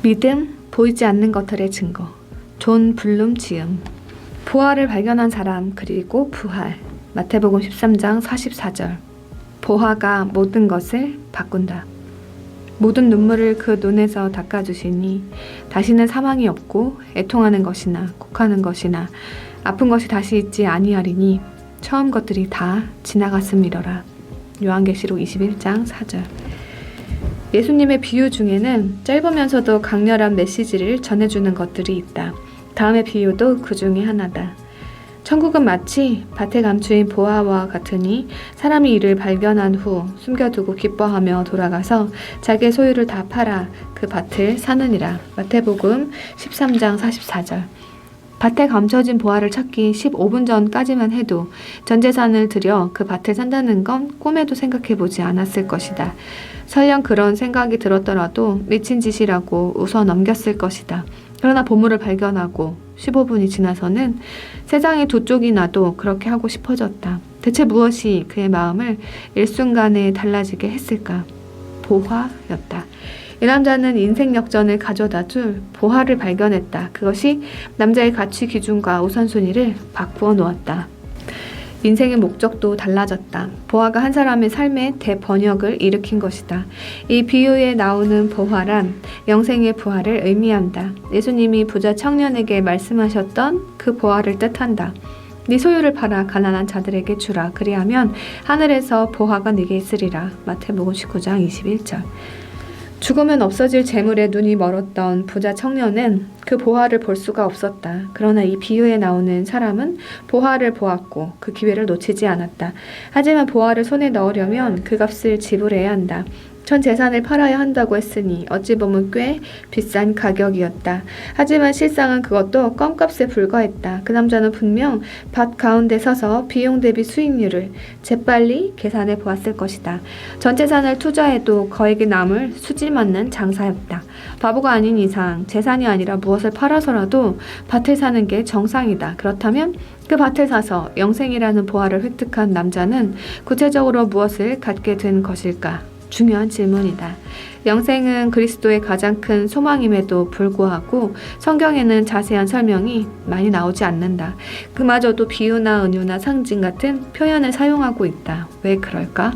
믿음, 보이지 않는 것들의 증거. 존 블룸 지음. 보화를 발견한 사람, 그리고 부활. 마태복음 13장 44절. 보화가 모든 것을 바꾼다. 모든 눈물을 그 눈에서 닦아주시니 다시는 사망이 없고 애통하는 것이나 곡하는 것이나 아픈 것이 다시 있지 아니하리니 처음 것들이 다 지나갔음이러라. 요한계시록 21장 4절. 예수님의 비유 중에는 짧으면서도 강렬한 메시지를 전해주는 것들이 있다. 다음의 비유도 그 중에 하나다. 천국은 마치 밭에 감추인 보화와 같으니 사람이 이를 발견한 후 숨겨두고 기뻐하며 돌아가서 자기의 소유를 다 팔아 그 밭을 사느니라. 마태복음 13장 44절. 밭에 감춰진 보화를 찾기 15분 전까지만 해도 전 재산을 들여 그 밭을 산다는 건 꿈에도 생각해보지 않았을 것이다. 설령 그런 생각이 들었더라도 미친 짓이라고 웃어 넘겼을 것이다. 그러나 보물을 발견하고 15분이 지나서는 세상의 두 쪽이 나도 그렇게 하고 싶어졌다. 대체 무엇이 그의 마음을 일순간에 달라지게 했을까? 보화였다. 이 남자는 인생 역전을 가져다 줄 보화를 발견했다. 그것이 남자의 가치 기준과 우선순위를 바꾸어 놓았다. 인생의 목적도 달라졌다. 보화가 한 사람의 삶의 대번역을 일으킨 것이다. 이 비유에 나오는 보화란 영생의 부활을 의미한다. 예수님이 부자 청년에게 말씀하셨던 그 보화를 뜻한다. 네 소유를 팔아 가난한 자들에게 주라. 그리하면 하늘에서 보화가 네게 있으리라. 마태복음 19장 21절. 죽으면 없어질 재물에 눈이 멀었던 부자 청년은 그 보화를 볼 수가 없었다. 그러나 이 비유에 나오는 사람은 보화를 보았고 그 기회를 놓치지 않았다. 하지만 보화를 손에 넣으려면 그 값을 지불해야 한다. 전 재산을 팔아야 한다고 했으니 어찌 보면 꽤 비싼 가격이었다. 하지만 실상은 그것도 껌값에 불과했다. 그 남자는 분명 밭 가운데 서서 비용 대비 수익률을 재빨리 계산해 보았을 것이다. 전 재산을 투자해도 거액이 남을 수지 맞는 장사였다. 바보가 아닌 이상 재산이 아니라 무엇을 팔아서라도 밭을 사는 게 정상이다. 그렇다면 그 밭을 사서 영생이라는 보화를 획득한 남자는 구체적으로 무엇을 갖게 된 것일까? 중요한 질문이다. 영생은 그리스도의 가장 큰 소망임에도 불구하고 성경에는 자세한 설명이 많이 나오지 않는다. 그마저도 비유나 은유나 상징 같은 표현을 사용하고 있다. 왜 그럴까?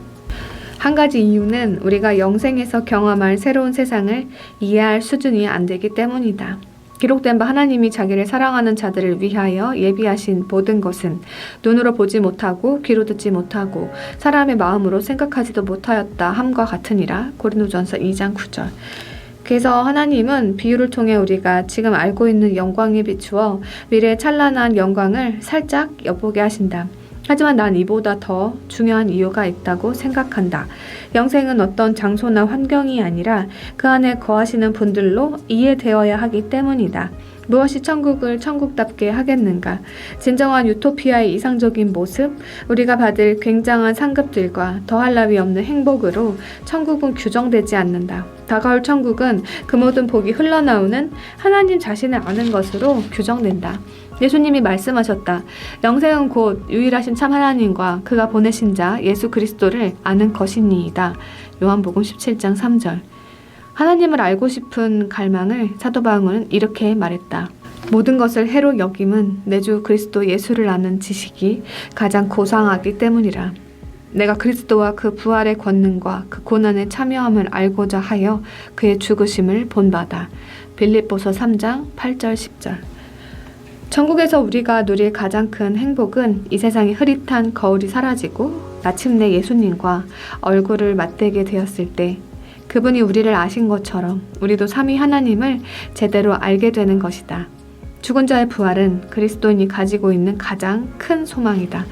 한 가지 이유는 우리가 영생에서 경험할 새로운 세상을 이해할 수준이 안 되기 때문이다. 기록된 바 하나님이 자기를 사랑하는 자들을 위하여 예비하신 모든 것은 눈으로 보지 못하고 귀로 듣지 못하고 사람의 마음으로 생각하지도 못하였다 함과 같으니라. 고린도전서 2장 9절. 그래서 하나님은 비유를 통해 우리가 지금 알고 있는 영광에 비추어 미래의 찬란한 영광을 살짝 엿보게 하신다. 하지만 난 이보다 더 중요한 이유가 있다고 생각한다. 영생은 어떤 장소나 환경이 아니라 그 안에 거하시는 분들로 이해되어야 하기 때문이다. 무엇이 천국을 천국답게 하겠는가? 진정한 유토피아의 이상적인 모습, 우리가 받을 굉장한 상급들과 더할 나위 없는 행복으로 천국은 규정되지 않는다. 다가올 천국은 그 모든 복이 흘러나오는 하나님 자신을 아는 것으로 규정된다. 예수님이 말씀하셨다. 영생은 곧 유일하신 참 하나님과 그가 보내신 자 예수 그리스도를 아는 것이니이다. 요한복음 17장 3절. 하나님을 알고 싶은 갈망을 사도 바울은 이렇게 말했다. 모든 것을 해로 여김은 내 주 그리스도 예수를 아는 지식이 가장 고상하기 때문이라. 내가 그리스도와 그 부활의 권능과 그 고난에 참여함을 알고자 하여 그의 죽으심을 본바다. 빌립보서 3장 8절 10절. 천국에서 우리가 누릴 가장 큰 행복은 이 세상의 흐릿한 거울이 사라지고 마침내 예수님과 얼굴을 맞대게 되었을 때 그분이 우리를 아신 것처럼 우리도 삼위 하나님을 제대로 알게 되는 것이다. 죽은 자의 부활은 그리스도인이 가지고 있는 가장 큰 소망이다.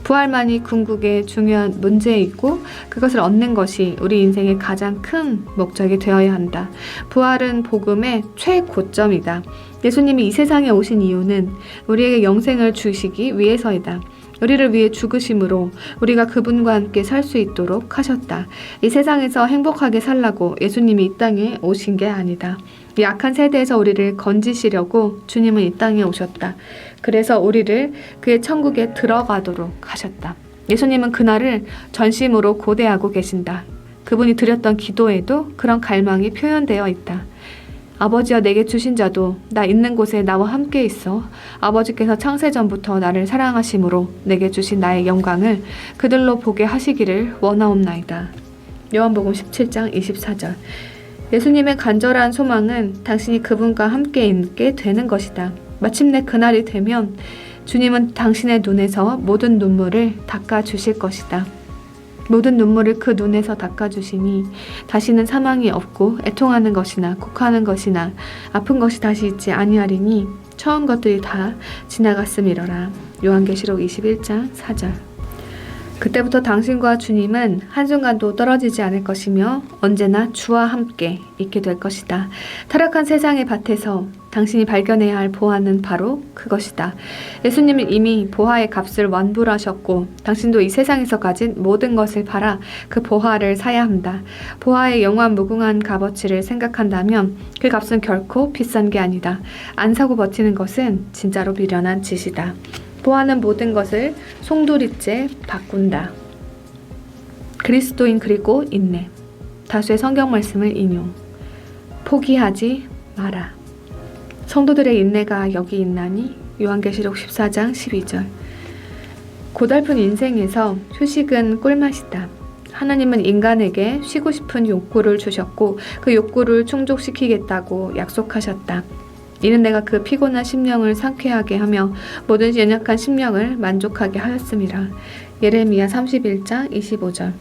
부활만이 궁극의 중요한 문제이고 그것을 얻는 것이 우리 인생의 가장 큰 목적이 되어야 한다. 부활은 복음의 최고점이다. 예수님이 이 세상에 오신 이유는 우리에게 영생을 주시기 위해서이다. 우리를 위해 죽으심으로 우리가 그분과 함께 살 수 있도록 하셨다. 이 세상에서 행복하게 살라고 예수님이 이 땅에 오신 게 아니다. 이 악한 세대에서 우리를 건지시려고 주님은 이 땅에 오셨다. 그래서 우리를 그의 천국에 들어가도록 하셨다. 예수님은 그날을 전심으로 고대하고 계신다. 그분이 드렸던 기도에도 그런 갈망이 표현되어 있다. 아버지여 내게 주신 자도 나 있는 곳에 나와 함께 있어 아버지께서 창세전부터 나를 사랑하심으로 내게 주신 나의 영광을 그들로 보게 하시기를 원하옵나이다. 요한복음 17장 24절. 예수님의 간절한 소망은 당신이 그분과 함께 있게 되는 것이다. 마침내 그날이 되면 주님은 당신의 눈에서 모든 눈물을 닦아주실 것이다. 모든 눈물을 그 눈에서 닦아주시니 다시는 사망이 없고 애통하는 것이나 곡하는 것이나 아픈 것이 다시 있지 아니하리니 처음 것들이 다 지나갔음이러라. 요한계시록 21장 4절. 그때부터 당신과 주님은 한순간도 떨어지지 않을 것이며 언제나 주와 함께 있게 될 것이다. 타락한 세상의 밭에서 당신이 발견해야 할 보화는 바로 그것이다. 예수님은 이미 보화의 값을 완불하셨고 당신도 이 세상에서 가진 모든 것을 팔아 그 보화를 사야 한다. 보화의 영원 무궁한 값어치를 생각한다면 그 값은 결코 비싼 게 아니다. 안 사고 버티는 것은 진짜로 미련한 짓이다. 보아는 모든 것을 송두리째 바꾼다. 그리스도인 그리고 인내. 다수의 성경 말씀을 인용. 포기하지 마라. 성도들의 인내가 여기 있나니? 요한계시록 14장 12절. 고달픈 인생에서 휴식은 꿀맛이다. 하나님은 인간에게 쉬고 싶은 욕구를 주셨고 그 욕구를 충족시키겠다고 약속하셨다. 이는 내가 그 피곤한 심령을 상쾌하게 하며 모든 연약한 심령을 만족하게 하였음이라. 예레미야 31장 25절.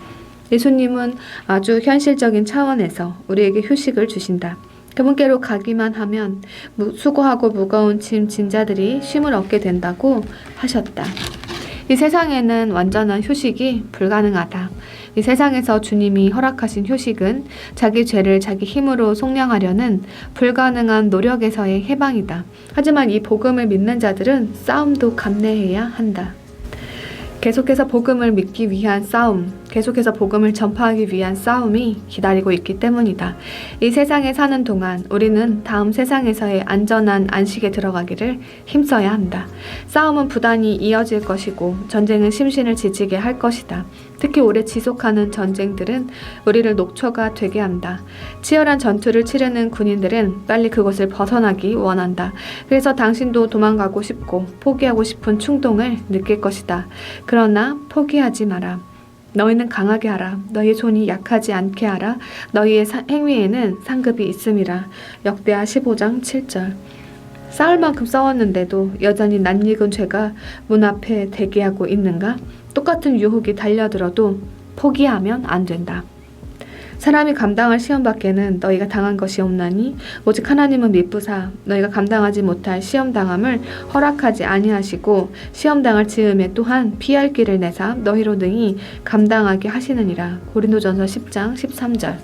예수님은 아주 현실적인 차원에서 우리에게 휴식을 주신다. 그분께로 가기만 하면 수고하고 무거운 짐 진 자들이 쉼을 얻게 된다고 하셨다. 이 세상에는 완전한 휴식이 불가능하다. 이 세상에서 주님이 허락하신 휴식은 자기 죄를 자기 힘으로 속량하려는 불가능한 노력에서의 해방이다. 하지만 이 복음을 믿는 자들은 싸움도 감내해야 한다. 계속해서 복음을 믿기 위한 싸움, 계속해서 복음을 전파하기 위한 싸움이 기다리고 있기 때문이다. 이 세상에 사는 동안 우리는 다음 세상에서의 안전한 안식에 들어가기를 힘써야 한다. 싸움은 부단히 이어질 것이고 전쟁은 심신을 지치게 할 것이다. 특히 오래 지속하는 전쟁들은 우리를 녹초가 되게 한다. 치열한 전투를 치르는 군인들은 빨리 그곳을 벗어나기 원한다. 그래서 당신도 도망가고 싶고 포기하고 싶은 충동을 느낄 것이다. 그러나 포기하지 마라. 너희는 강하게 하라. 너희의 손이 약하지 않게 하라. 너희의 행위에는 상급이 있음이라. 역대하 15장 7절. 싸울 만큼 싸웠는데도 여전히 낯익은 죄가 문 앞에 대기하고 있는가? 똑같은 유혹이 달려들어도 포기하면 안 된다. 사람이 감당할 시험 밖에는 너희가 당한 것이 없나니 오직 하나님은 미쁘사 너희가 감당하지 못할 시험 당함을 허락하지 아니하시고 시험 당할 즈음에 또한 피할 길을 내사 너희로 능히 감당하게 하시느니라. 고린도전서 10장 13절.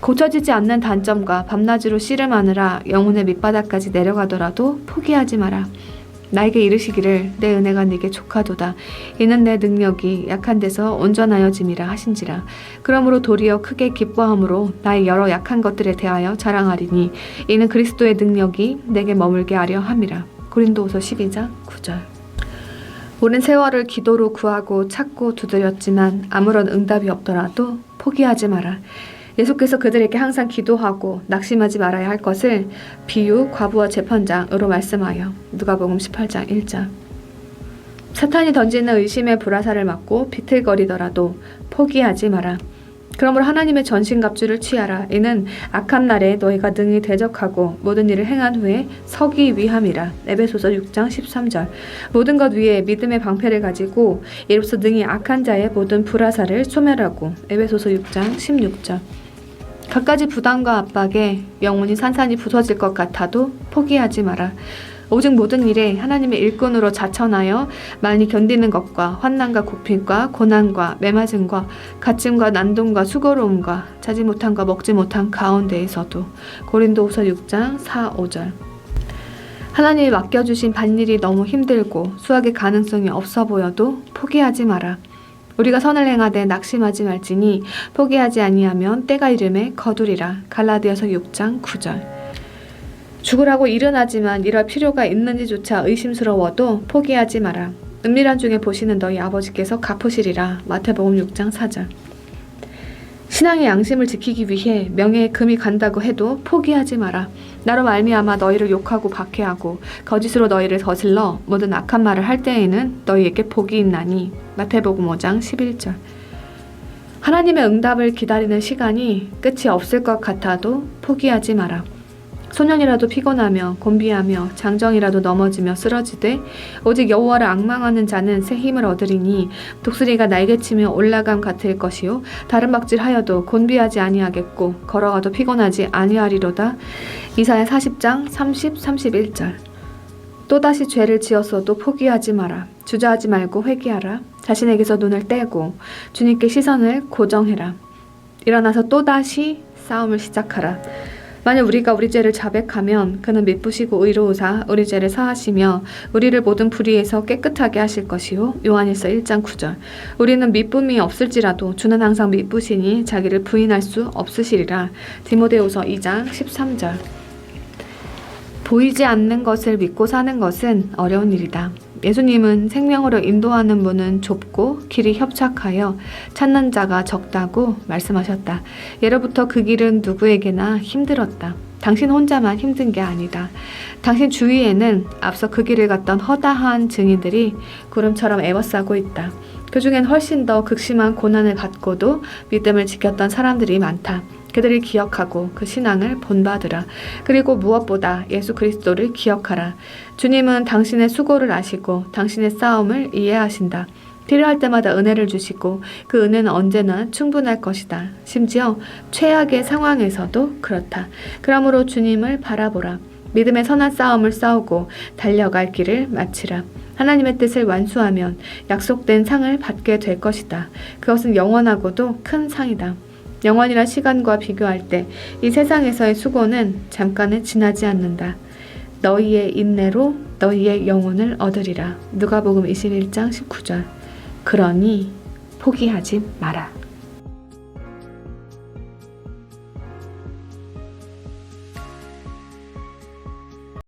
고쳐지지 않는 단점과 밤낮으로 씨름하느라 영혼의 밑바닥까지 내려가더라도 포기하지 마라. 나에게 이르시기를 내 은혜가 네게 족하도다. 이는 내 능력이 약한 데서 온전하여짐이라 하신지라. 그러므로 도리어 크게 기뻐함으로 나의 여러 약한 것들에 대하여 자랑하리니 이는 그리스도의 능력이 내게 머물게 하려 함이라. 고린도후서 12장 9절. 오랜 세월을 기도로 구하고 찾고 두드렸지만 아무런 응답이 없더라도 포기하지 마라. 예수께서 그들에게 항상 기도하고 낙심하지 말아야 할 것을 비유 과부와 재판장으로 말씀하여 누가복음 18장 1절. 사탄이 던지는 의심의 불화살을 맞고 비틀거리더라도 포기하지 마라. 그러므로 하나님의 전신갑주를 취하라. 이는 악한 날에 너희가 능히 대적하고 모든 일을 행한 후에 서기 위함이라. 에베소서 6장 13절. 모든 것 위에 믿음의 방패를 가지고 이로써 능히 악한 자의 모든 불화살을 소멸하고. 에베소서 6장 16절. 갖가지 부담과 압박에 영혼이 산산이 부서질 것 같아도 포기하지 마라. 오직 모든 일에 하나님의 일꾼으로 자천하여 많이 견디는 것과 환난과 고핀과 고난과 매맞음과 갇힘과 난동과 수고로움과 자지 못함과 먹지 못한 가운데에서도. 고린도후서 6장 4, 5절. 하나님이 맡겨주신 밭일이 너무 힘들고 수확의 가능성이 없어 보여도 포기하지 마라. 우리가 선을 행하되 낙심하지 말지니 포기하지 아니하면 때가 이름에 거두리라. 갈라디아서 6장 9절. 죽으라고 일어나지만 이럴 필요가 있는지조차 의심스러워도 포기하지 마라. 은밀한 중에 보시는 너희 아버지께서 갚으시리라. 마태복음 6장 4절. 신앙의 양심을 지키기 위해 명예에 금이 간다고 해도 포기하지 마라. 나로 말미암아 너희를 욕하고 박해하고 거짓으로 너희를 거슬러 모든 악한 말을 할 때에는 너희에게 복이 있나니. 마태복음 5장 11절. 하나님의 응답을 기다리는 시간이 끝이 없을 것 같아도 포기하지 마라. 소년이라도 피곤하며 곤비하며 장정이라도 넘어지며 쓰러지되 오직 여호와를 앙망하는 자는 새 힘을 얻으리니 독수리가 날개치며 올라감 같을 것이요 다른 박질하여도 곤비하지 아니하겠고 걸어가도 피곤하지 아니하리로다. 이사야 40장 30, 31절. 또다시 죄를 지었어도 포기하지 마라. 주저하지 말고 회개하라. 자신에게서 눈을 떼고 주님께 시선을 고정해라. 일어나서 또다시 싸움을 시작하라. 만약 우리가 우리 죄를 자백하면 그는 미쁘시고 의로우사 우리 죄를 사하시며 우리를 모든 불의에서 깨끗하게 하실 것이요. 요한일서 1장 9절. 우리는 미쁨이 없을지라도 주는 항상 미쁘시니 자기를 부인할 수 없으시리라. 디모데후서 2장 13절. 보이지 않는 것을 믿고 사는 것은 어려운 일이다. 예수님은 생명으로 인도하는 문은 좁고 길이 협착하여 찾는 자가 적다고 말씀하셨다. 예로부터 그 길은 누구에게나 힘들었다. 당신 혼자만 힘든 게 아니다. 당신 주위에는 앞서 그 길을 갔던 허다한 증인들이 구름처럼 에워싸고 있다. 그 중엔 훨씬 더 극심한 고난을 받고도 믿음을 지켰던 사람들이 많다. 그들을 기억하고 그 신앙을 본받으라. 그리고 무엇보다 예수 그리스도를 기억하라. 주님은 당신의 수고를 아시고 당신의 싸움을 이해하신다. 필요할 때마다 은혜를 주시고 그 은혜는 언제나 충분할 것이다. 심지어 최악의 상황에서도 그렇다. 그러므로 주님을 바라보라. 믿음의 선한 싸움을 싸우고 달려갈 길을 마치라. 하나님의 뜻을 완수하면 약속된 상을 받게 될 것이다. 그것은 영원하고도 큰 상이다. 영원이란 시간과 비교할 때 이 세상에서의 수고는 잠깐은 지나지 않는다. 너희의 인내로 너희의 영혼을 얻으리라. 누가복음 21장 19절. 그러니 포기하지 마라.